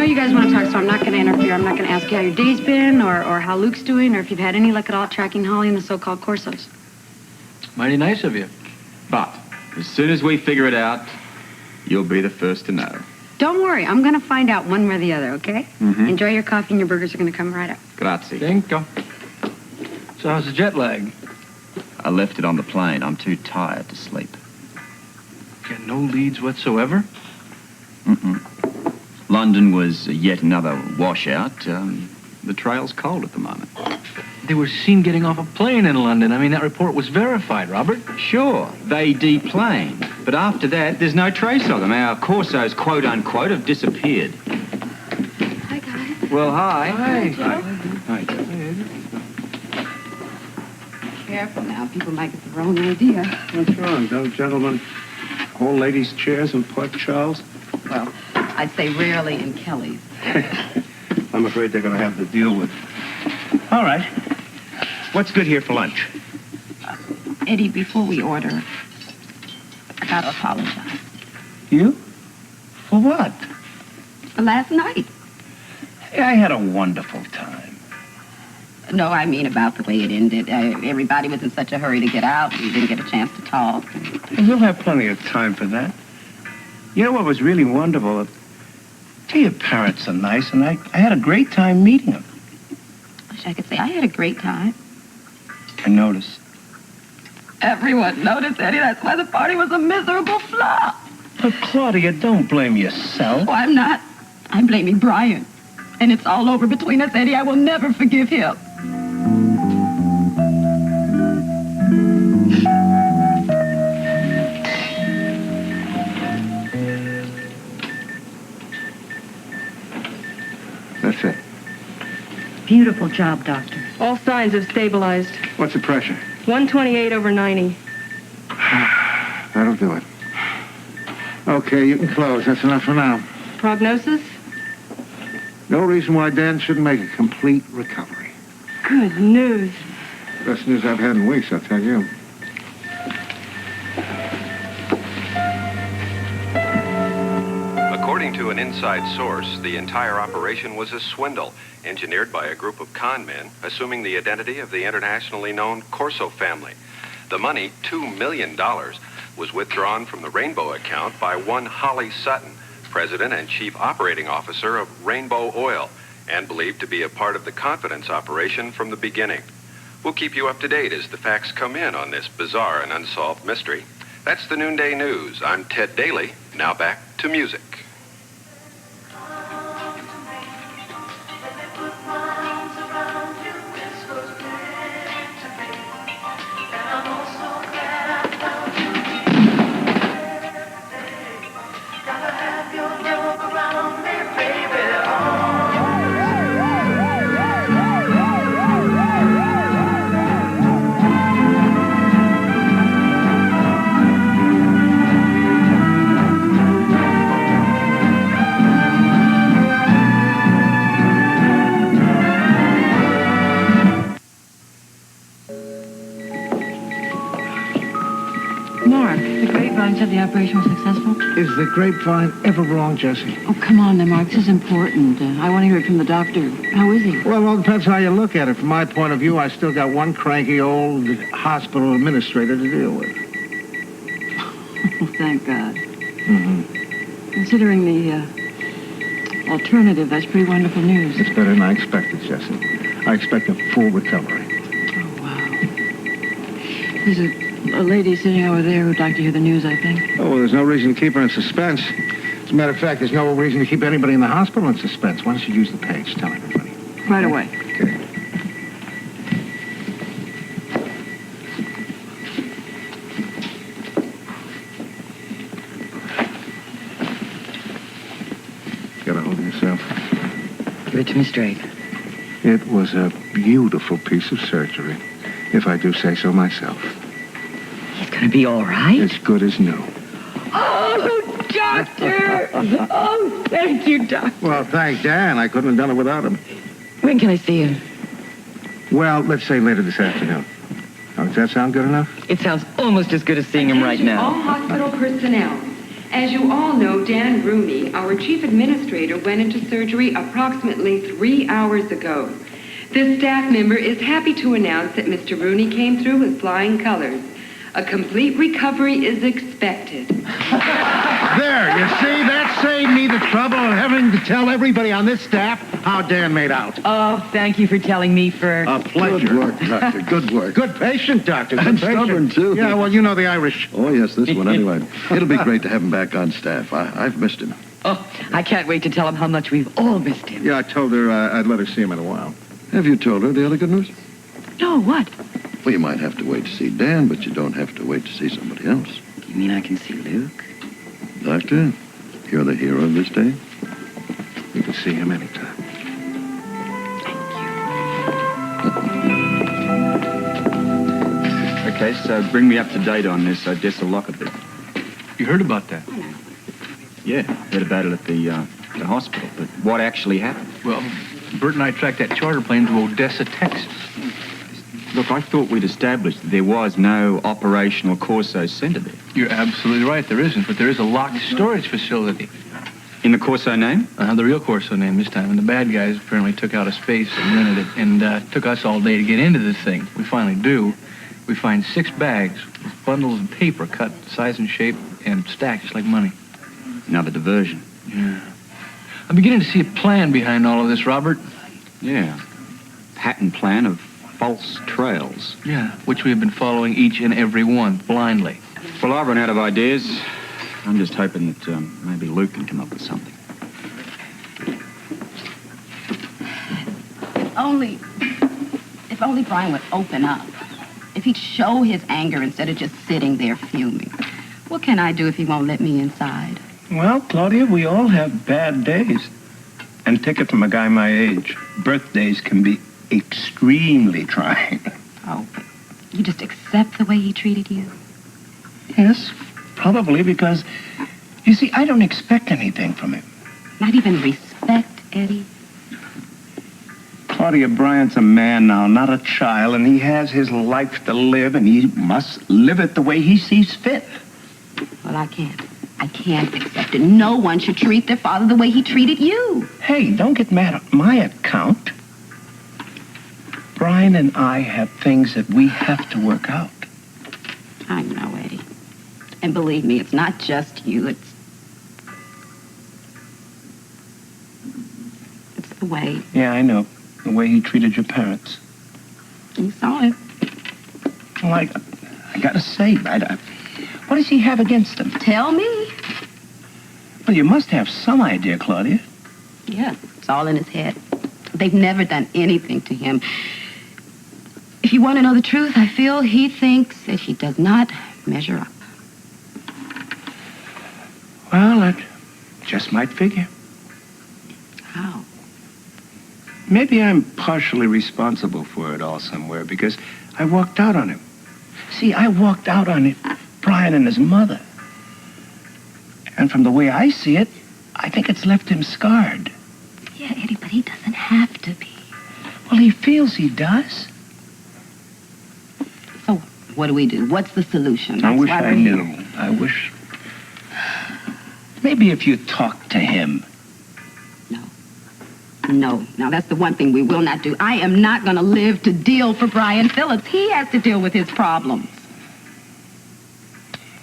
you guys want to talk, so I'm not going to interfere. I'm not going to ask you how your day's been or how Luke's doing or if you've had any luck at all tracking Holly and the so-called Corsos. Mighty nice of you. But as soon as we figure it out, you'll be the first to know. Don't worry. I'm going to find out one way or the other, okay? Mm-hmm. Enjoy your coffee and your burgers are going to come right up. Grazie. Cinco. So how's the jet lag? I left it on the plane. I'm too tired to sleep. Got no leads whatsoever? Mm-mm. London was yet another washout. The trail's cold at the moment. They were seen getting off a plane in London. I mean, that report was verified, Robert. Sure, they deplaned. But after that, there's no trace of them. Our Corsos, quote-unquote, have disappeared. Hi, guys. Well, hi. Hi. Hi, Joe. Careful now. People might get the wrong idea. What's wrong? Don't gentlemen hold ladies' chairs in Port Charles? Well, I'd say rarely in Kelly's. I'm afraid they're going to have to deal with. All right. What's good here for lunch? Eddie, before we order, I got to apologize. You? For what? For last night. I had a wonderful time. No, I mean about the way it ended. Everybody was in such a hurry to get out. We didn't get a chance to talk. We'll have plenty of time for that. You know what was really wonderful? Gee, your parents are nice, and I had a great time meeting them. Wish I could say I had a great time. I noticed. Everyone noticed, Eddie. That's why the party was a miserable flop. But, Claudia, don't blame yourself. Oh, I'm not. I'm blaming Bryan. And it's all over between us, Eddie. I will never forgive him. That's it. Beautiful job, Doctor. All signs have stabilized. What's the pressure? 128/90. That'll do it. Okay, you can close. That's enough for now. Prognosis? No reason why Dan shouldn't make a complete recovery. Good news. Best news I've had in weeks, I'll tell you. According to an inside source, the entire operation was a swindle engineered by a group of con men assuming the identity of the internationally known Corso family. The money, $2 million, was withdrawn from the Rainbow account by one Holly Sutton, president and chief operating officer of Rainbow Oil, and believed to be a part of the confidence operation from the beginning. We'll keep you up to date as the facts come in on this bizarre and unsolved mystery. That's the Noonday News. I'm Ted Daly. Now back to music. Mark, the grapevine said the operation was successful. Is the grapevine ever wrong, Jesse? Oh, come on now, Mark. This is important. I want to hear it from the doctor. How is he? Well, it all depends how you look at it. From my point of view, I still got one cranky old hospital administrator to deal with. Oh, thank God. Mm-hmm. Considering the alternative, that's pretty wonderful news. It's better than I expected, Jesse. I expect a full recovery. Oh, wow. There's a lady sitting over there who'd like to hear the news, I think. Oh, well, there's no reason to keep her in suspense. As a matter of fact, there's no reason to keep anybody in the hospital in suspense. Why don't you use the page? Tell everybody. Right away. Okay. Get a hold of yourself. Give it to me straight. It was a beautiful piece of surgery, if I do say so myself. He's going to be all right? As good as new. Oh, doctor! Oh, thank you, doctor. Well, thank Dan. I couldn't have done it without him. When can I see him? Well, let's say later this afternoon. Now, does that sound good enough? It sounds almost as good as seeing him right All now. hospital personnel. As you all know, Dan Rooney, our chief administrator, went into surgery approximately 3 hours ago. This staff member is happy to announce that Mr. Rooney came through with flying colors. A complete recovery is expected. There, you see, that saved me the trouble of having to tell everybody on this staff how Dan made out. Oh, thank you for telling me first. A pleasure. Good work, Doctor. Good work. Good patient, Doctor. Good And patient. stubborn, too. Yeah, well, you know the Irish. Oh, yes, this one anyway. It'll be great to have him back on staff. I've missed him. Oh, I can't wait to tell him how much we've all missed him. Yeah, I told her I'd let her see him in a while. Have you told her the other good news? No, what? Well, you might have to wait to see Dan, but you don't have to wait to see somebody else. You mean I can see Luke? Doctor, you're the hero of this day. You can see him anytime. Okay, so bring me up to date on this Odessa locket bit. You heard about that? Yeah, heard about it at the hospital, but what actually happened? Well, Bert and I tracked that charter plane to Odessa, Texas. Look, I thought we'd established that there was no operational Corso center there. You're absolutely right, there isn't, but there is a locked storage facility. In the Corso name? The real Corso name this time, and the bad guys apparently took out a space and rented it, and took us all day to get into this thing. We finally do. We find 6 bags with bundles of paper cut size and shape and stacked just like money. Another diversion. Yeah. I'm beginning to see a plan behind all of this, Robert. Yeah. Pattern plan of false trails. Yeah, which we have been following each and every one, blindly. Well, I've run out of ideas. I'm just hoping that maybe Luke can come up with something. If only Bryan would open up. If he'd show his anger instead of just sitting there fuming. What can I do if he won't let me inside? Well, Claudia, we all have bad days. And take it from a guy my age. Birthdays can be extremely trying. Oh, but you just accept the way he treated you? Yes, probably because, you see, I don't expect anything from him. Not even respect, Eddie? Claudia, Bryan's a man now, not a child, and he has his life to live, and he must live it the way he sees fit. Well, I can't. I can't accept it. No one should treat their father the way he treated you. Hey, don't get mad on my account. Bryan and I have things that we have to work out. I know, Eddie. And believe me, it's not just you. It's the way. Yeah, I know. The way he treated your parents. You saw it. Well, I gotta say, what does he have against them? Tell me. Well, you must have some idea, Claudia. Yeah, it's all in his head. They've never done anything to him. If you want to know the truth, I feel he thinks that he does not measure up. Well, that just might figure. How? Maybe I'm partially responsible for it all somewhere because I walked out on him. See, I walked out on Bryan and his mother. And from the way I see it, I think it's left him scarred. Yeah, Eddie, but he doesn't have to be. Well, he feels he does. So, what do we do? What's the solution? I That's wish why I we're knew. here. I wish. Maybe if you talk to him. No. Now, that's the one thing we will not do. I am not going to live to deal for Bryan Phillips. He has to deal with his problems.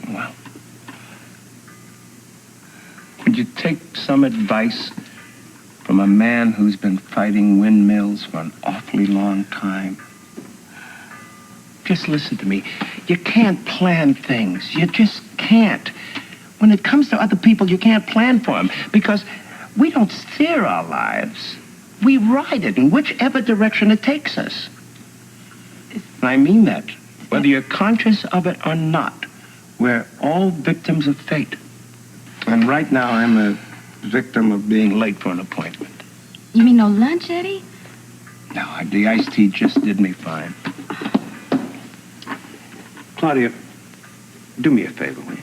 Well, would you take some advice from a man who's been fighting windmills for an awfully long time? Just listen to me. You can't plan things. You just can't. When it comes to other people, you can't plan for them because we don't steer our lives. We ride it in whichever direction it takes us. And I mean that. Whether you're conscious of it or not, we're all victims of fate. And right now, I'm a victim of being late for an appointment. You mean no lunch, Eddie? No, the iced tea just did me fine. Claudia, do me a favor, will you?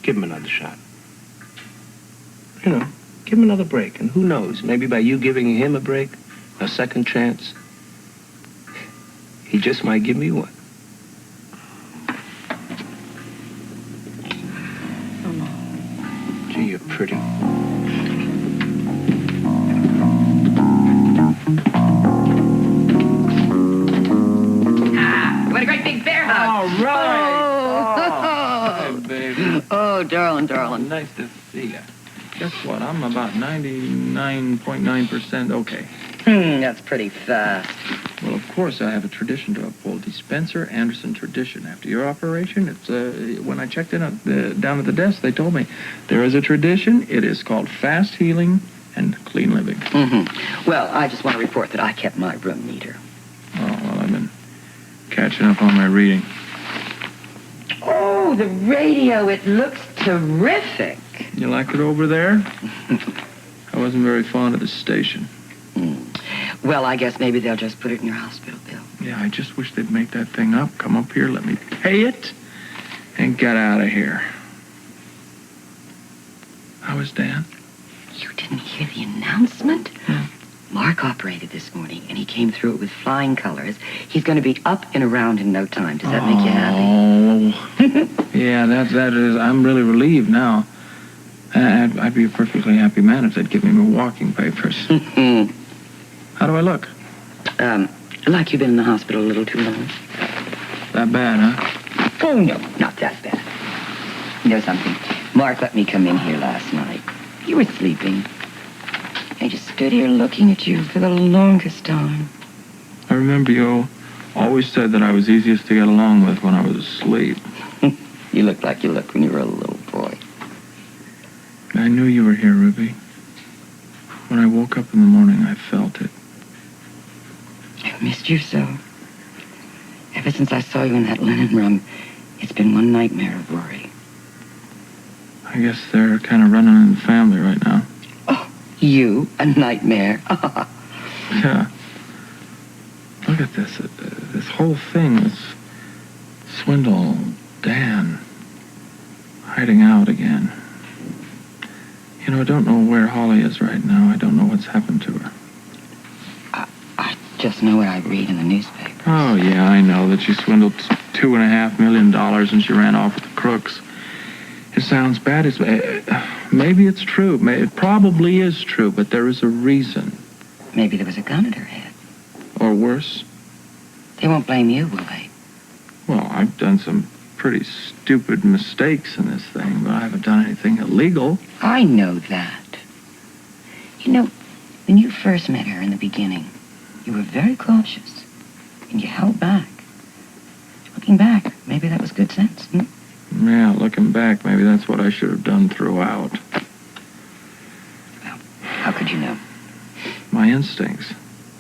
Give him another shot. You know, give him another break. And who knows, maybe by you giving him a break, a second chance, he just might give me one. you're pretty. What a great big bear hug. All right. Oh, Hey, baby. oh, darling. Nice to see you. Guess what? I'm about 99.9% okay. That's pretty fast. Well, of course, I have a tradition to uphold. The Spencer Anderson tradition. After your operation, it's when I checked in down at the desk, they told me there is a tradition. It is called fast healing and clean living. Mm-hmm. Well, I just want to report that I kept my room neater. Oh, well, I've been catching up on my reading. Oh, the radio. It looks terrific. You like it over there? I wasn't very fond of the station. Well, I guess maybe they'll just put it in your hospital bill. Yeah, I just wish they'd make that thing up, come up here, let me pay it, and get out of here. How is Dan? You didn't hear the announcement? No. Mark operated this morning, and he came through it with flying colors. He's going to be up and around in no time. Does that make you happy? Oh, yeah, that is, I'm really relieved now. I'd be a perfectly happy man if they'd give me my walking papers. How do I look? Like you've been in the hospital a little too long. That bad, huh? Oh, no, not that bad. You know something? Mark let me come in here last night. You were sleeping. I just stood here looking at you for the longest time. I remember you always said that I was easiest to get along with when I was asleep. You looked like you looked when you were a little boy. I knew you were here, Ruby. When I woke up in the morning, I felt it. I've missed you so. Ever since I saw you in that linen room, it's been one nightmare of worry. I guess they're kind of running in the family right now. Oh, you? A nightmare? Yeah. Look at this. This whole thing, this swindle, Dan, hiding out again. You know, I don't know where Holly is right now. I don't know what's happened to her. I just know what I read in the newspaper. Oh, yeah, I know that she swindled $2.5 million and she ran off with the crooks. It sounds bad. Maybe it's true. It probably is true, but there is a reason. Maybe there was a gun at her head. Or worse. They won't blame you, will they? Well, I've done some pretty stupid mistakes in this thing, but I haven't done anything illegal. I know that. You know, when you first met her in the beginning, you were very cautious, and you held back. Looking back, maybe that was good sense. Yeah, looking back, maybe that's what I should have done throughout. Well, how could you know? My instincts.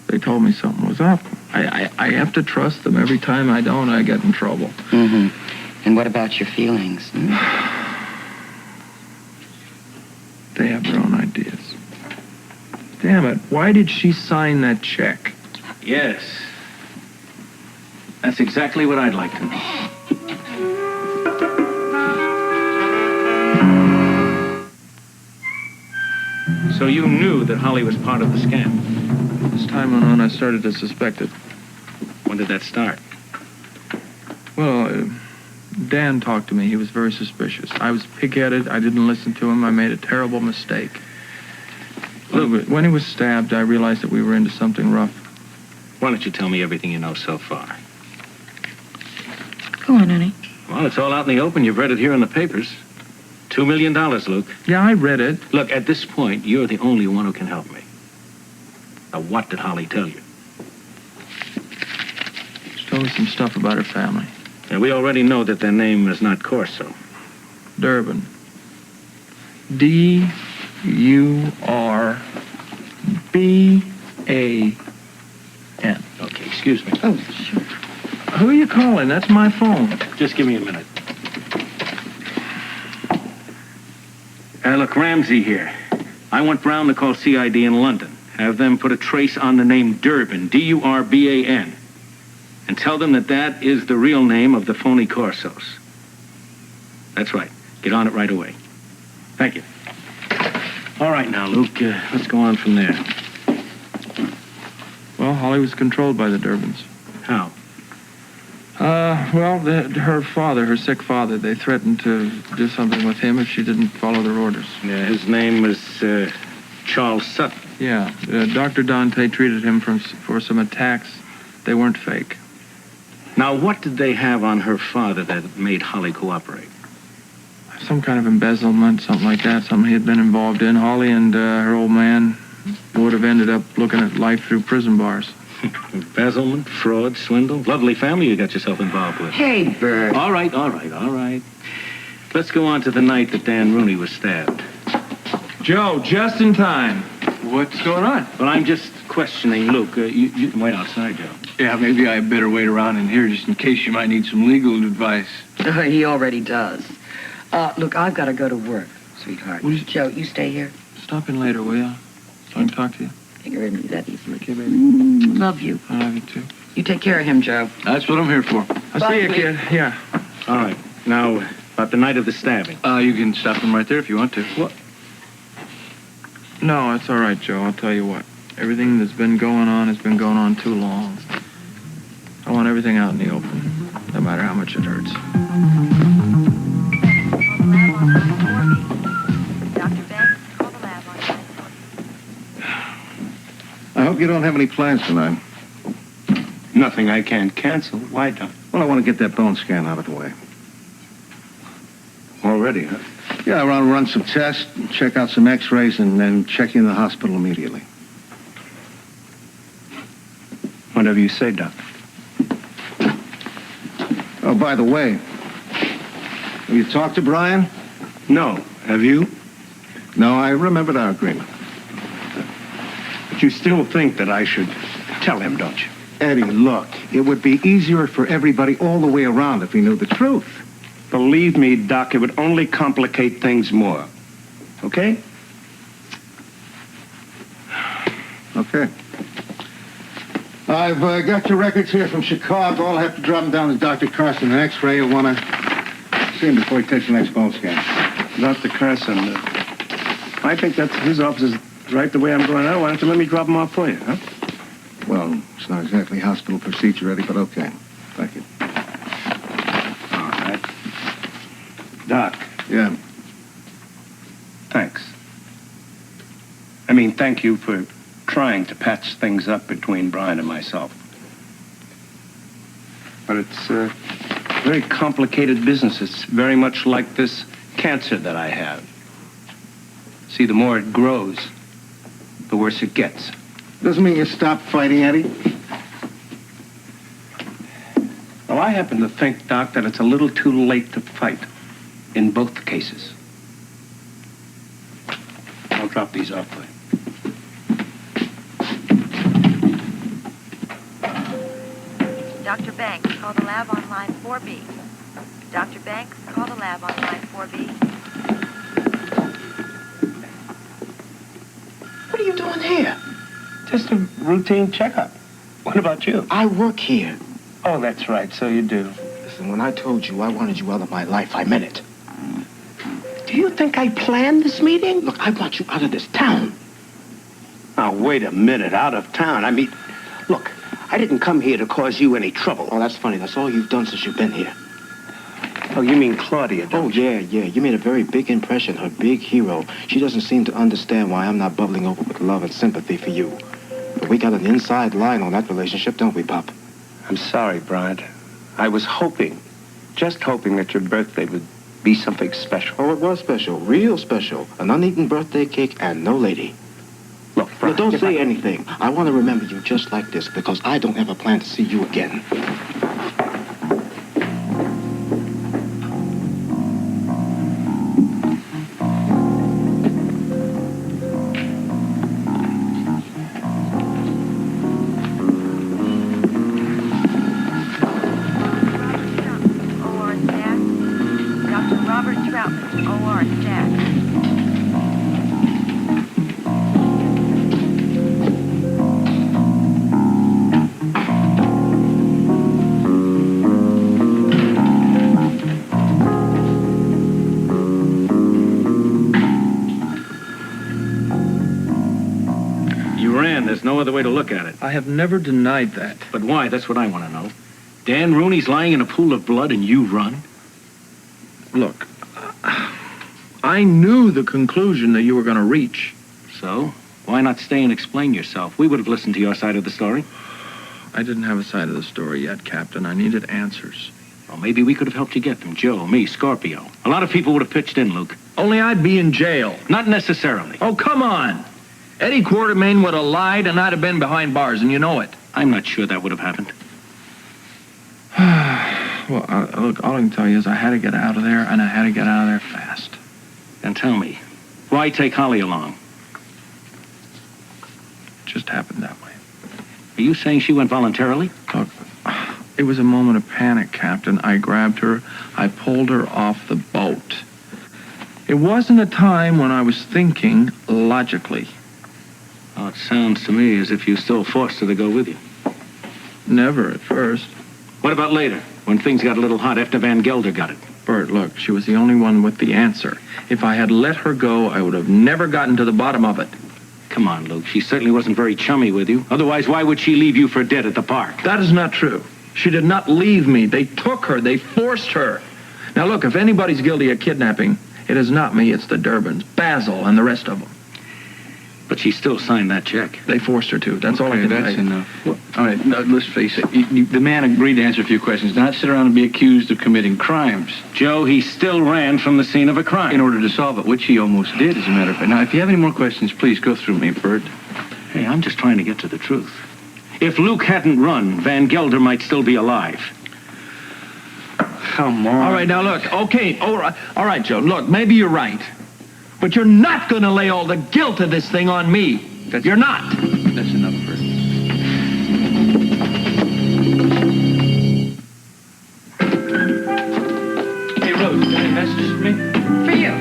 They told me something was up. I have to trust them. Every time I don't, I get in trouble. Mm-hmm. And what about your feelings? They have their own ideas. Damn it, why did she sign that check? Yes. That's exactly what I'd like to know. So you knew that Holly was part of the scam? As time went on, I started to suspect it. When did that start? Well, Dan talked to me. He was very suspicious. I was pig-headed. I didn't listen to him. I made a terrible mistake. Look, when he was stabbed, I realized that we were into something rough. Why don't you tell me everything you know so far? Go on, honey. Well, it's all out in the open. You've read it here in the papers. $2 million, Luke. Yeah, I read it. Look, at this point, you're the only one who can help me. Now, what did Holly tell you? She told me some stuff about her family. Yeah, we already know that their name is not Corso. Durbin. D-U-R-B-A-N. Okay, excuse me. Oh, sure. Who are you calling? That's my phone. Just give me a minute. Look, Ramsey here. I want Brown to call CID in London. Have them put a trace on the name Durbin, D-U-R-B-A-N. And tell them that that is the real name of the phony Corsos. That's right. Get on it right away. Thank you. All right now, Luke, let's go on from there. Well, Holly was controlled by the Durbins. How? Her sick father, they threatened to do something with him if she didn't follow their orders. Yeah, his name was Charles Sutton. Yeah, Dr. Dante treated him for some attacks. They weren't fake. Now, what did they have on her father that made Holly cooperate? Some kind of embezzlement, something like that, something he had been involved in. Holly and her old man would have ended up looking at life through prison bars. Embezzlement, fraud, swindle. Lovely family you got yourself involved with. Hey, Bert. All right. Let's go on to the night that Dan Rooney was stabbed. Joe, just in time. What's going on? Well, I'm just questioning Luke. You can wait outside, Joe. Yeah, maybe I better wait around in here just in case you might need some legal advice. He already does. Look, I've got to go to work, sweetheart. Joe, you stay here. Stop in later, will ya? So I can talk to you. Take care of me that easily. Okay, baby. Love you. I love you, too. You take care of him, Joe. That's what I'm here for. I'll see you, kid. Yeah. All right. Now, about the night of the stabbing. You can stop him right there if you want to. What? No, it's all right, Joe. I'll tell you what. Everything that's been going on has been going on too long. I want everything out in the open, no matter how much it hurts. I hope you don't have any plans tonight. Nothing I can't cancel. Why, Doc? Well, I want to get that bone scan out of the way. Already, huh? Yeah, I want to run some tests, check out some x-rays, and then check you in the hospital immediately. Whatever you say, Doc. Oh, by the way, have you talked to Bryan? No. Have you? No, I remembered our agreement. But you still think that I should tell him, don't you? Eddie, look, it would be easier for everybody all the way around if he knew the truth. Believe me, Doc, it would only complicate things more. Okay? Okay. I've got your records here from Chicago. I'll have to drop them down to Dr. Carson, an x-ray. You'll want to see him before he takes the next bone scan. Dr. Carson, I think that's his office is right the way I'm going now. Why don't you let me drop him off for you, huh? Well, it's not exactly hospital procedure, Eddie, but okay. Thank you. All right. Doc. Yeah. Thanks. I mean, thank you for trying to patch things up between Bryan and myself. But it's a very complicated business. It's very much like this cancer that I have. See, the more it grows, the worse it gets. Doesn't mean you stop fighting, Eddie. Well, I happen to think, Doc, that it's a little too late to fight in both cases. I'll drop these off for you. Dr. Banks, call the lab on line 4B. Dr. Banks, call the lab on line 4B. What are you doing here? Just a routine checkup. What about you? I work here. Oh, that's right. So you do. Listen, when I told you I wanted you out of my life, I meant it. Do you think I planned this meeting? Look, I want you out of this town. Now, wait a minute. Out of town? I mean, look, I didn't come here to cause you any trouble. Oh, that's funny. That's all you've done since you've been here. Oh, you mean Claudia, don't you? Yeah. You made a very big impression, her big hero. She doesn't seem to understand why I'm not bubbling over with love and sympathy for you. But we got an inside line on that relationship, don't we, Pop? I'm sorry, Bryan. I was hoping, just hoping that your birthday would be something special. Oh, it was special. Real special. An uneaten birthday cake and no lady. Look, Bryan, don't say anything. I want to remember you just like this because I don't ever plan to see you again. There's no other way to look at it. I have never denied that. But why? That's what I want to know. Dan Rooney's lying in a pool of blood and you run? Look, I knew the conclusion that you were going to reach. So, why not stay and explain yourself? We would have listened to your side of the story. I didn't have a side of the story yet, Captain. I needed answers. Well, maybe we could have helped you get them. Joe, me, Scorpio. A lot of people would have pitched in, Luke. Only I'd be in jail. Not necessarily. Oh, come on. Eddie Quartermain would have lied and I'd have been behind bars, and you know it. I'm not sure that would have happened. Well, look, all I can tell you is I had to get out of there, and I had to get out of there fast. Then tell me, why take Holly along? It just happened that way. Are you saying she went voluntarily? Look, it was a moment of panic, Captain. I grabbed her. I pulled her off the boat. It wasn't a time when I was thinking logically. Oh, it sounds to me as if you still forced her to go with you. Never at first. What about later, when things got a little hot after Van Gelder got it? Bert, look, she was the only one with the answer. If I had let her go, I would have never gotten to the bottom of it. Come on, Luke. She certainly wasn't very chummy with you. Otherwise, why would she leave you for dead at the park? That is not true. She did not leave me. They took her. They forced her. Now, look, if anybody's guilty of kidnapping, it is not me. It's the Durbins, Basil, and the rest of them. But she still signed that check. They forced her to. That's all I can that's say. enough. All right, now, let's face it. The man agreed to answer a few questions, not sit around and be accused of committing crimes. Joe, he still ran from the scene of a crime. In order to solve it, which he almost did, as a matter of fact. Now, if you have any more questions, please go through me, Bert. Hey, I'm just trying to get to the truth. If Luke hadn't run, Van Gelder might still be alive. Come on. All right, now, look. Okay, all right, Joe. Look, maybe you're right. But you're not going to lay all the guilt of this thing on me. You're not. That's enough, Bert. Hey, Rose, got any messages for me? For you.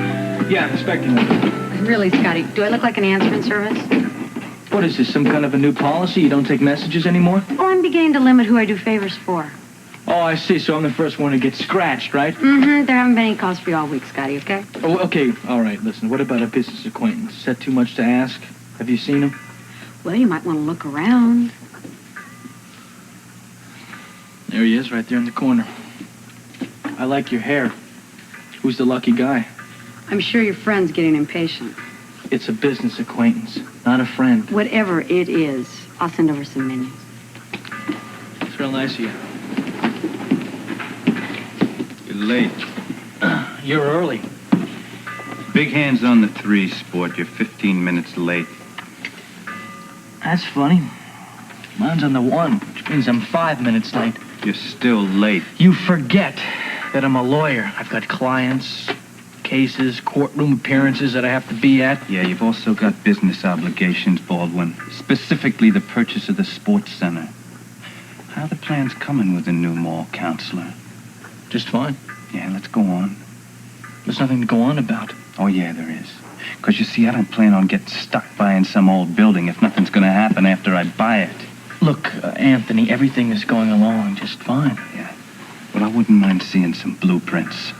Yeah, I'm expecting one. Really, Scotty, do I look like an answering service? What is this, some kind of a new policy? You don't take messages anymore? Oh, I'm beginning to limit who I do favors for. Oh, I see. So I'm the first one to get scratched, right? Mm-hmm. There haven't been any calls for you all week, Scotty, okay? Oh, okay. All right, listen. What about a business acquaintance? Is that too much to ask? Have you seen him? Well, you might want to look around. There he is, right there in the corner. I like your hair. Who's the lucky guy? I'm sure your friend's getting impatient. It's a business acquaintance, not a friend. Whatever it is, I'll send over some menus. It's real nice of you. You're late. You're early. Big hands on the 3, sport. You're 15 minutes late. That's funny. Mine's on the 1, which means I'm 5 minutes late. You're still late. You forget that I'm a lawyer. I've got clients, cases, courtroom appearances that I have to be at. Yeah, you've also got business obligations, Baldwin. Specifically the purchase of the sports center. How are the plans coming with the new mall counselor? Just fine. Yeah, let's go on. There's nothing to go on about. Oh, yeah, there is. Because, you see, I don't plan on getting stuck buying some old building if nothing's going to happen after I buy it. Look, Anthony, everything is going along just fine. Yeah. Well, I wouldn't mind seeing some blueprints.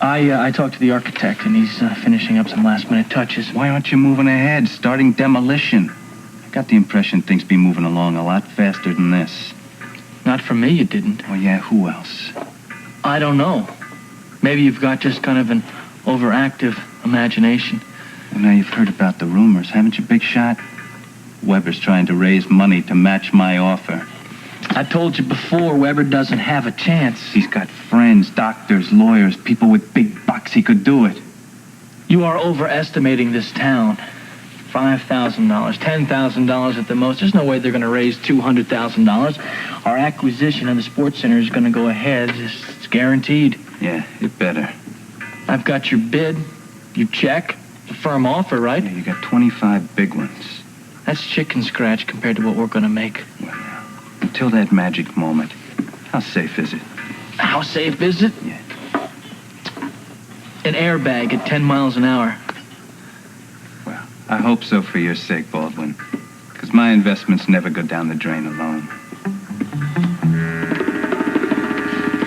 I talked to the architect, and he's finishing up some last-minute touches. Why aren't you moving ahead, starting demolition? I got the impression things be moving along a lot faster than this. Not for me, it didn't. Oh, yeah, who else? I don't know. Maybe you've got just kind of an overactive imagination. Well, now you've heard about the rumors, haven't you, Big Shot? Weber's trying to raise money to match my offer. I told you before, Weber doesn't have a chance. He's got friends, doctors, lawyers, people with big bucks. He could do it. You are overestimating this town. $5,000, $10,000 at the most. There's no way they're going to raise $200,000. Our acquisition of the sports center is going to go ahead. It's guaranteed. Yeah, it better. I've got your bid, your check, the firm offer, right? Yeah, you got 25 big ones. That's chicken scratch compared to what we're going to make. Well, now, until that magic moment, how safe is it? How safe is it? Yeah. An airbag at 10 miles an hour. Well, I hope so for your sake, Baldwin. Because my investments never go down the drain alone.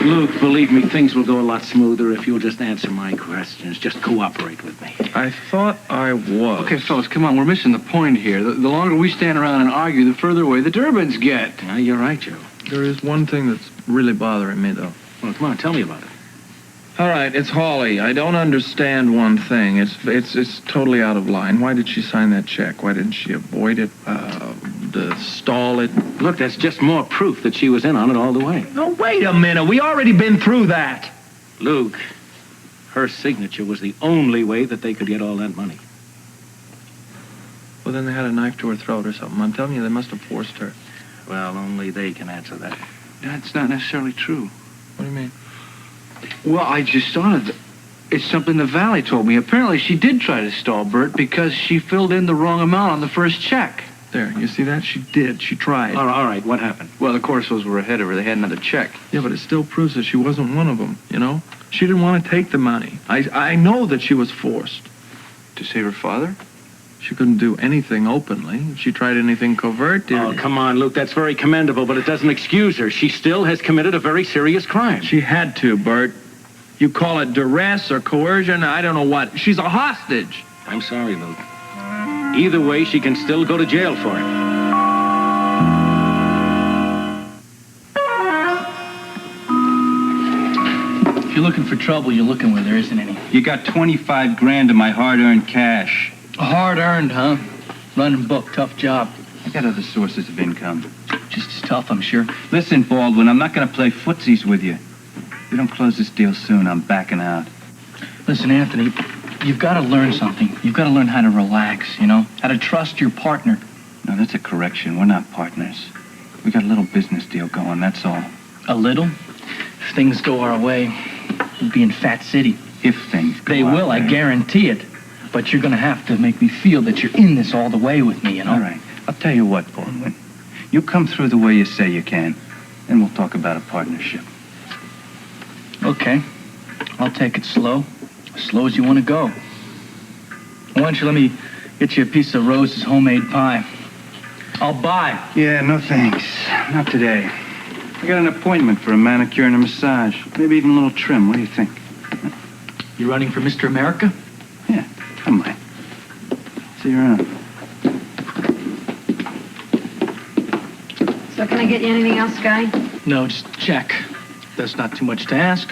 Luke, believe me, things will go a lot smoother if you'll just answer my questions. Just cooperate with me. I thought I was. Okay, fellas, come on. We're missing the point here. The longer we stand around and argue, the further away the Durbins get. Yeah, you're right, Joe. There is one thing that's really bothering me, though. Well, come on, tell me about it. All right, it's Holly. I don't understand one thing. It's totally out of line. Why did she sign that check? Why didn't she avoid it, stall it? Look, that's just more proof that she was in on it all the way. No, wait a minute. We already been through that. Luke, her signature was the only way that they could get all that money. Well, then they had a knife to her throat or something. I'm telling you, they must have forced her. Well, only they can answer that. That's not necessarily true. What do you mean? Well, I just thought of it. It's something the Valley told me. Apparently, she did try to stall Burt because she filled in the wrong amount on the first check. There, you see that? She did. She tried. All right, what happened? Well, the Corsos were ahead of her. They had another check. Yeah, but it still proves that she wasn't one of them, you know? She didn't want to take the money. I know that she was forced. To save her father? She couldn't do anything openly. If she tried anything covert, dear. Oh, come on, Luke. That's very commendable, but it doesn't excuse her. She still has committed a very serious crime. She had to, Bert. You call it duress or coercion, I don't know what. She's a hostage. I'm sorry, Luke. Either way, she can still go to jail for it. If you're looking for trouble, you're looking where there isn't any. You got 25 grand of my hard-earned cash. Hard-earned, huh? Running book, tough job. I got other sources of income. Just as tough, I'm sure. Listen, Baldwin, I'm not going to play footsies with you. If we don't close this deal soon, I'm backing out. Listen, Anthony, you've got to learn something. You've got to learn how to relax, you know? How to trust your partner. No, that's a correction. We're not partners. We got a little business deal going, that's all. A little? If things go our way, we'll be in Fat City. If things go They our will, way. I guarantee it. But you're going to have to make me feel that you're in this all the way with me, you know? All right. I'll tell you what, Baldwin. You come through the way you say you can, then we'll talk about a partnership. Okay. I'll take it slow. As slow as you want to go. Why don't you let me get you a piece of Rose's homemade pie? I'll buy. Yeah, no thanks. Not today. I got an appointment for a manicure and a massage. Maybe even a little trim. What do you think? You running for Mr. America? Yeah, come on. See you around. So can I get you anything else, Scotty? No, just check. That's not too much to ask.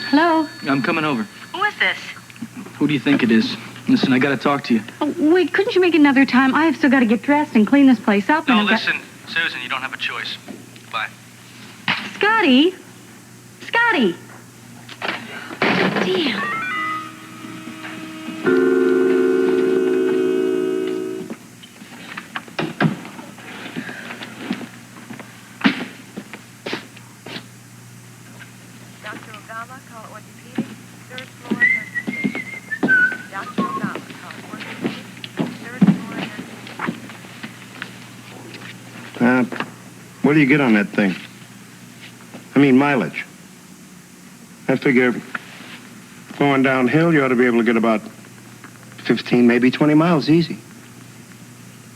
Hello? I'm coming over. Who is this? Who do you think it is? Listen, I got to talk to you. Oh, wait, couldn't you make another time? I have still got to get dressed and clean this place up. No, and I've got- listen, Susan, you don't have a choice. Bye. Scotty? Scotty! Damn. Dr. Ogama, call orthopedic, third floor, emergency. Dr. Ogama, call orthopedic, third floor, emergency. What do you get on that thing? I mean, mileage. I figure going downhill, you ought to be able to get about 15, maybe 20 miles easy.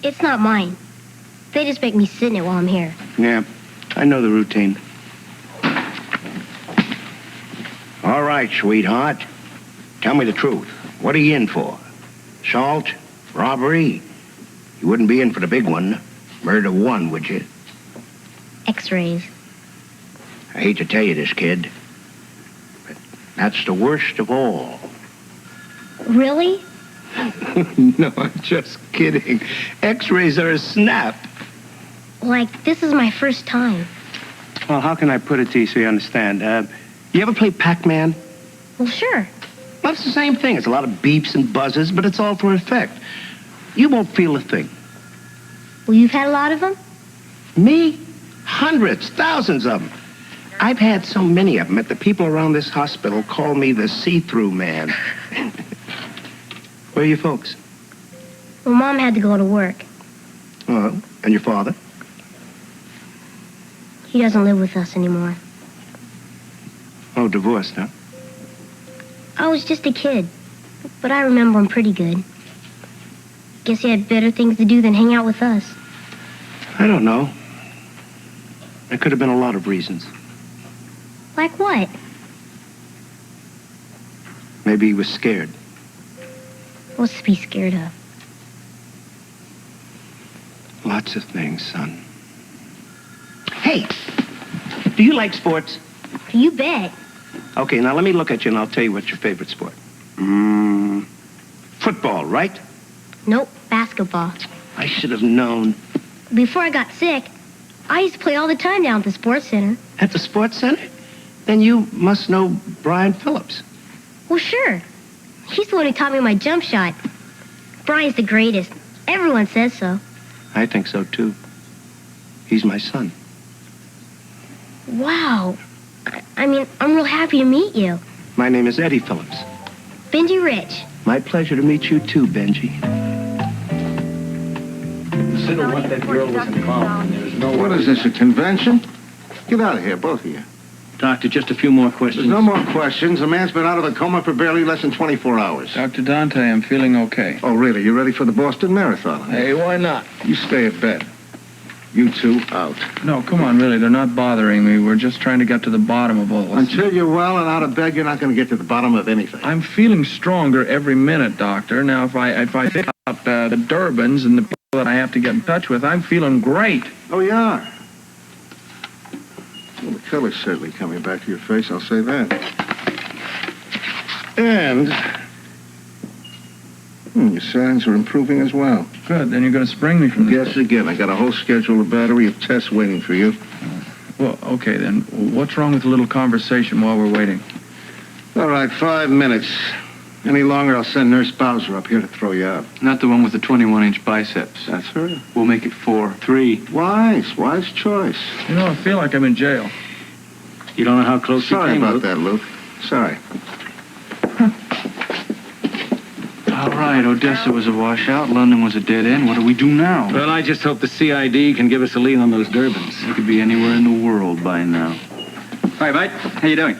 It's not mine. They just make me sit in it while I'm here. Yeah, I know the routine. All right, sweetheart. Tell me the truth. What are you in for? Assault? Robbery? You wouldn't be in for the big one. Murder one, would you? X-rays. I hate to tell you this, kid, but that's the worst of all. Really? No, I'm just kidding. X-rays are a snap. Like, this is my first time. Well, how can I put it to you so you understand? You ever play Pac-Man? Well, sure. Well, it's the same thing. It's a lot of beeps and buzzes, but it's all for effect. You won't feel a thing. Well, you've had a lot of them? Me? Hundreds, thousands of them. I've had so many of them that the people around this hospital call me the see-through man. Where are your folks? Well, Mom had to go to work. Oh, and your father? He doesn't live with us anymore. Oh, divorced, huh? I was just a kid, but I remember him pretty good. Guess he had better things to do than hang out with us. I don't know. There could have been a lot of reasons. Like what? Maybe he was scared. What's to be scared of? Lots of things, son. Hey, do you like sports? You bet. Okay, now let me look at you and I'll tell you what's your favorite sport. Football, right? Nope, basketball. I should have known. Before I got sick, I used to play all the time down at the sports center. At the sports center? Then you must know Bryan Phillips. Well, sure. He's the one who taught me my jump shot. Bryan's the greatest. Everyone says so. I think so, too. He's my son. Wow. I mean, I'm real happy to meet you. My name is Eddie Phillips. Benji Rich. My pleasure to meet you, too, Benji. Consider what that girl was involved in. There's no... What is this, a convention? Get out of here, both of you. Doctor, just a few more questions. There's no more questions. The man's been out of a coma for barely less than 24 hours. Dr. Dante, I'm feeling okay. Oh, really? You ready for the Boston Marathon? Huh? Hey, why not? You stay at bed. You two out. No, come on, really. They're not bothering me. We're just trying to get to the bottom of all this. Until you're well and out of bed, you're not going to get to the bottom of anything. I'm feeling stronger every minute, Doctor. Now, if I think about the Durbans and the people that I have to get in touch with, I'm feeling great. Oh, you are? Well, the color's certainly coming back to your face, I'll say that. And your signs are improving as well. Good. Then you're going to spring me from this. Yes, again. I got a whole schedule, a battery of tests waiting for you. Well, okay, then. What's wrong with a little conversation while we're waiting? All right, 5 minutes. Any longer, I'll send Nurse Bowser up here to throw you out. Not the one with the 21-inch biceps. That's her. We'll make it 4. 3. Wise choice. You know, I feel like I'm in jail. You don't know how close you Sorry came, about Luke. that, Luke. Sorry. All right, Odessa was a washout. London was a dead end. What do we do now? Well, I just hope the CID can give us a lead on those Durbans. We could be anywhere in the world by now. Hi, mate. How you doing?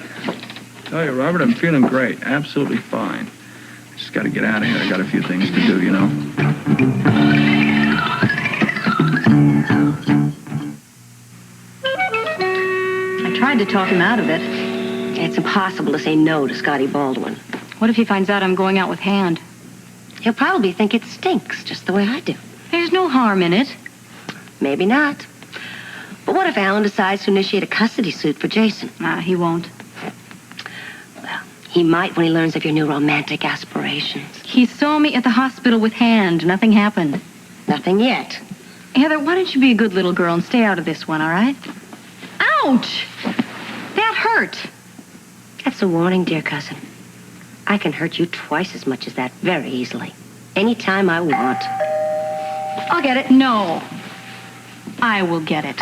Tell you, Robert, I'm feeling great. Absolutely fine. Just got to get out of here. I got a few things to do, you know. I tried to talk him out of it. It's impossible to say no to Scotty Baldwin. What if he finds out I'm going out with Hand? He'll probably think it stinks, just the way I do. There's no harm in it. Maybe not. But what if Alan decides to initiate a custody suit for Jason? He won't. Well, he might when he learns of your new romantic aspirations. He saw me at the hospital with Hand. Nothing happened. Nothing yet. Heather, why don't you be a good little girl and stay out of this one, all right? Ouch! That hurt. That's a warning, dear cousin. I can hurt you twice as much as that very easily. Anytime I want. I'll get it. No. I will get it.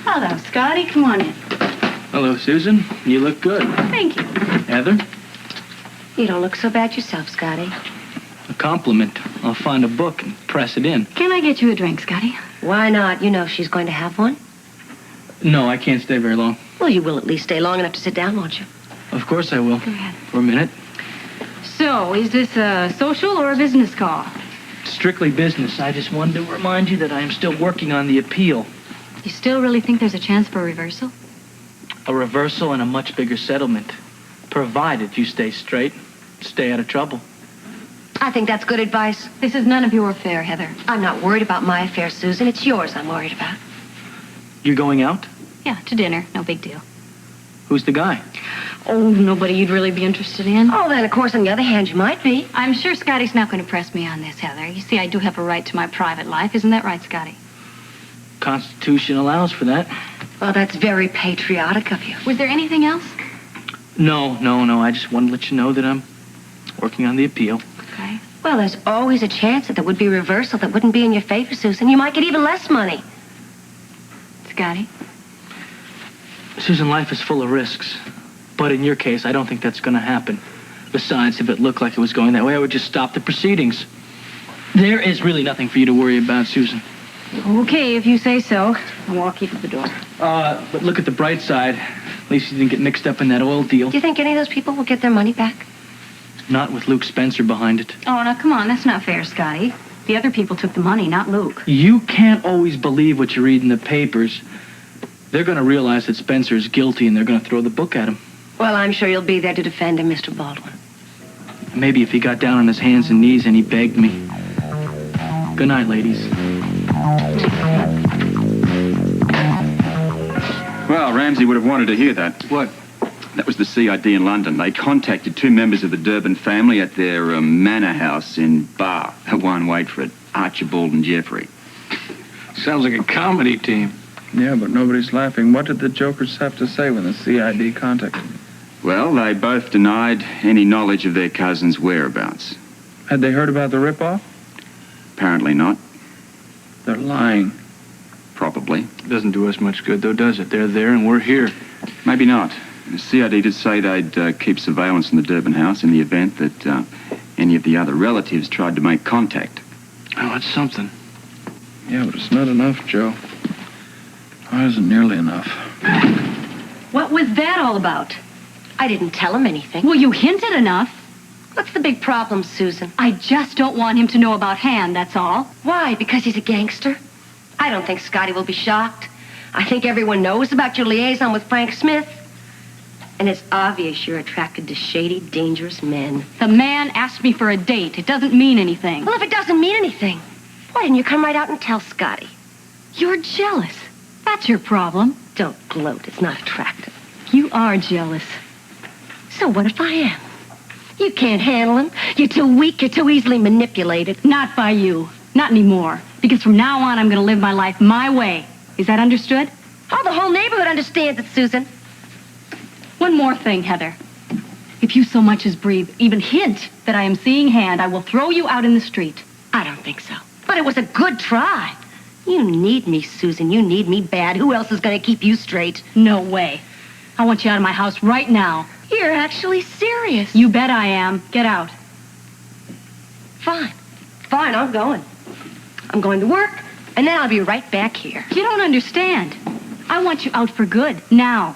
Hello, Scotty. Come on in. Hello, Susan. You look good. Thank you. Heather? You don't look so bad yourself, Scotty. A compliment. I'll find a book and press it in. Can I get you a drink, Scotty? Why not? You know she's going to have one. No, I can't stay very long. Well, you will at least stay long enough to sit down, won't you? Of course I will. Go ahead. For a minute. So, is this a social or a business call? Strictly business. I just wanted to remind you that I am still working on the appeal. You still really think there's a chance for a reversal? A reversal and a much bigger settlement. Provided you stay straight, stay out of trouble. I think that's good advice. This is none of your affair, Heather. I'm not worried about my affair, Susan. It's yours I'm worried about. You're going out? Yeah, to dinner. No big deal. Who's the guy? Oh, nobody you'd really be interested in. Oh, then, of course, on the other hand, you might be. I'm sure Scotty's not going to press me on this, Heather. You see, I do have a right to my private life. Isn't that right, Scotty? Constitution allows for that. Well, that's very patriotic of you. Was there anything else? No. I just wanted to let you know that I'm working on the appeal. Okay. Well, there's always a chance that there would be a reversal that wouldn't be in your favor, Susan. You might get even less money. Scotty? Susan, life is full of risks. But in your case, I don't think that's going to happen. Besides, if it looked like it was going that way, I would just stop the proceedings. There is really nothing for you to worry about, Susan. Okay, if you say so. I'll walk you to the door. But look at the bright side. At least you didn't get mixed up in that oil deal. Do you think any of those people will get their money back? Not with Luke Spencer behind it. Oh, now come on. That's not fair, Scotty. The other people took the money, not Luke. You can't always believe what you read in the papers. They're going to realize that Spencer is guilty, and they're going to throw the book at him. Well, I'm sure you'll be there to defend him, Mr. Baldwin. Maybe if he got down on his hands and knees and he begged me. Good night, ladies. Well, Ramsey would have wanted to hear that. What? That was the CID in London. They contacted 2 members of the Durbin family at their manor house in Bar. One, wait for it, Archibald and Jeffrey. Sounds like a comedy team. Yeah, but nobody's laughing. What did the jokers have to say when the CID contacted them? Well, they both denied any knowledge of their cousin's whereabouts. Had they heard about the ripoff? Apparently not. They're lying. Probably. Doesn't do us much good, though, does it? They're there and we're here. Maybe not. The CID did say they'd keep surveillance in the Durbin house in the event that any of the other relatives tried to make contact. Oh, that's something. Yeah, but it's not enough, Joe. Why isn't nearly enough? What was that all about? I didn't tell him anything. Well, you hinted enough. What's the big problem, Susan? I just don't want him to know about Hand, that's all. Why? Because he's a gangster? I don't think Scotty will be shocked. I think everyone knows about your liaison with Frank Smith. And it's obvious you're attracted to shady, dangerous men. The man asked me for a date. It doesn't mean anything. Well, if it doesn't mean anything, why didn't you come right out and tell Scotty? You're jealous. That's your problem. Don't gloat. It's not attractive. You are jealous. So what if I am? You can't handle him. You're too weak. You're too easily manipulated. Not by you. Not anymore. Because from now on, I'm going to live my life my way. Is that understood? Oh, the whole neighborhood understands it, Susan. One more thing, Heather. If you so much as breathe, even hint that I am seeing Hand, I will throw you out in the street. I don't think so. But it was a good try. You need me, Susan. You need me bad. Who else is going to keep you straight? No way. I want you out of my house right now. You're actually serious. You bet I am. Get out. Fine. Fine, I'm going. I'm going to work, and then I'll be right back here. You don't understand. I want you out for good, now.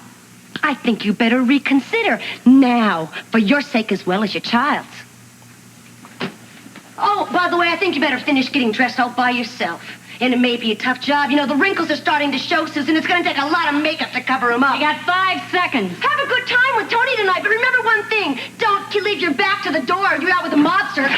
I think you better reconsider now, for your sake as well as your child's. Oh, by the way, I think you better finish getting dressed out by yourself. And it may be a tough job. You know, the wrinkles are starting to show, Susan. It's going to take a lot of makeup to cover them up. You got 5 seconds. Have a good time with Tony tonight, but remember one thing. Don't leave your back to the door. You're out with a mobster.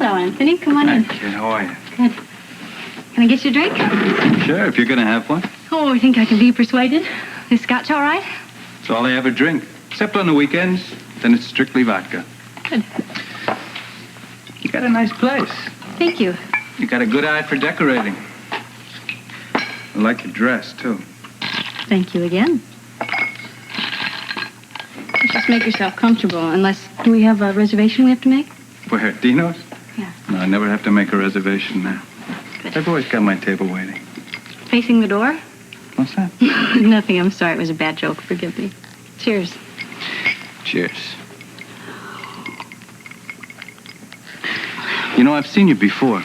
Hello, Anthony. Come on in. Hi, kid. How are you? Good. Can I get you a drink? Sure, if you're going to have one. Oh, I think I can be persuaded. Is scotch all right? It's all I ever drink. Except on the weekends. Then it's strictly vodka. Good. You got a nice place. Thank you. You got a good eye for decorating. I like your dress, too. Thank you again. Just make yourself comfortable, unless... Do we have a reservation we have to make? Where, Dino's? Yeah. No, I never have to make a reservation now. Good. I've always got my table waiting. Facing the door? What's that? Nothing, I'm sorry. It was a bad joke. Forgive me. Cheers. Cheers. You know, I've seen you before.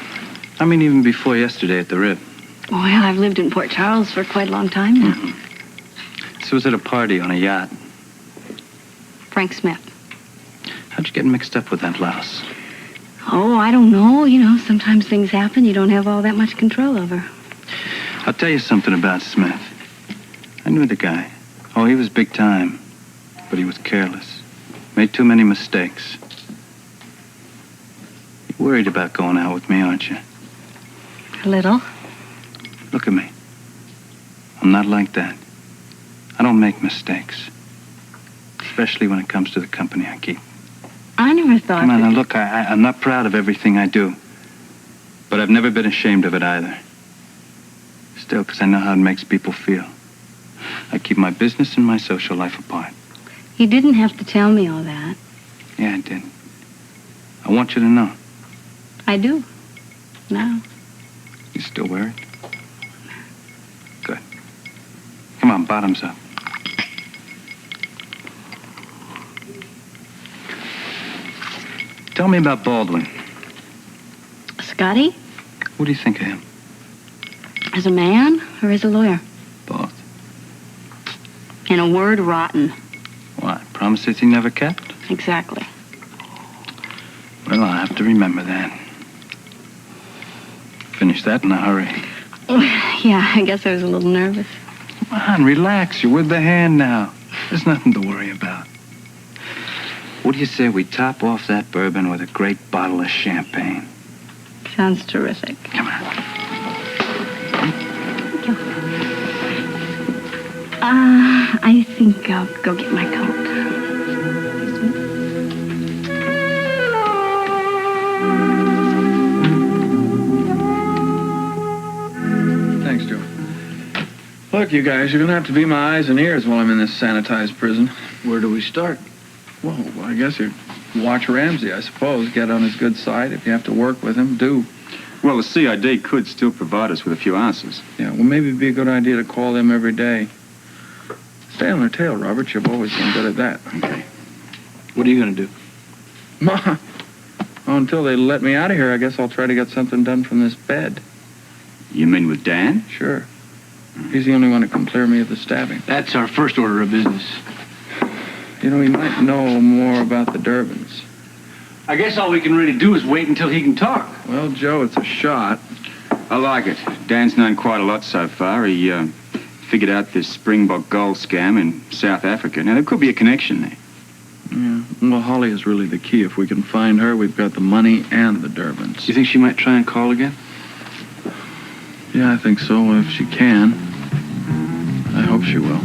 I mean, even before yesterday at the Rib. Well, I've lived in Port Charles for quite a long time now. Mm-hmm. This was at a party on a yacht. Frank Smith. How'd you get mixed up with that louse? Oh, I don't know. You know, sometimes things happen you don't have all that much control over. I'll tell you something about Smith. I knew the guy. Oh, he was big time. But he was careless. Made too many mistakes. You're worried about going out with me, aren't you? A little. Look at me. I'm not like that. I don't make mistakes. Especially when it comes to the company I keep. I never thought Come on, that... now look, I'm not proud of everything I do. But I've never been ashamed of it either. Still, because I know how it makes people feel. I keep my business and my social life apart. You didn't have to tell me all that. Yeah, I did. I want you to know. I do. Now. You still wear it? Good. Come on, bottoms up. Tell me about Baldwin. Scotty? What do you think of him? As a man or as a lawyer? Both. In a word, rotten. What, promises he never kept? Exactly. Well, I'll have to remember that. Finish that in a hurry. Yeah, I guess I was a little nervous. Come on, relax. You're with the hand now. There's nothing to worry about. What do you say we top off that bourbon with a great bottle of champagne? Sounds terrific. Come on. Thank you. I think I'll go get my coat. Thanks, Joe. Look, you guys, you're gonna have to be my eyes and ears while I'm in this sanitized prison. Where do we start? Well, I guess you watch Ramsey, I suppose. Get on his good side. If you have to work with him, do. Well, the CID could still provide us with a few answers. Yeah, well, maybe it'd be a good idea to call them every day. Stay on their tail, Robert. You've always been good at that. Okay. What are you going to do? Ma, until they let me out of here, I guess I'll try to get something done from this bed. You mean with Dan? Sure. He's the only one who can clear me of the stabbing. That's our first order of business. You know, he might know more about the Durbins. I guess all we can really do is wait until he can talk. Well, Joe, it's a shot. I like it. Dan's known quite a lot so far. He figured out this Springbok gold scam in South Africa. Now, there could be a connection there. Yeah. Well, Holly is really the key. If we can find her, we've got the money and the Durbins. You think she might try and call again? Yeah, I think so, if she can. I hope she will.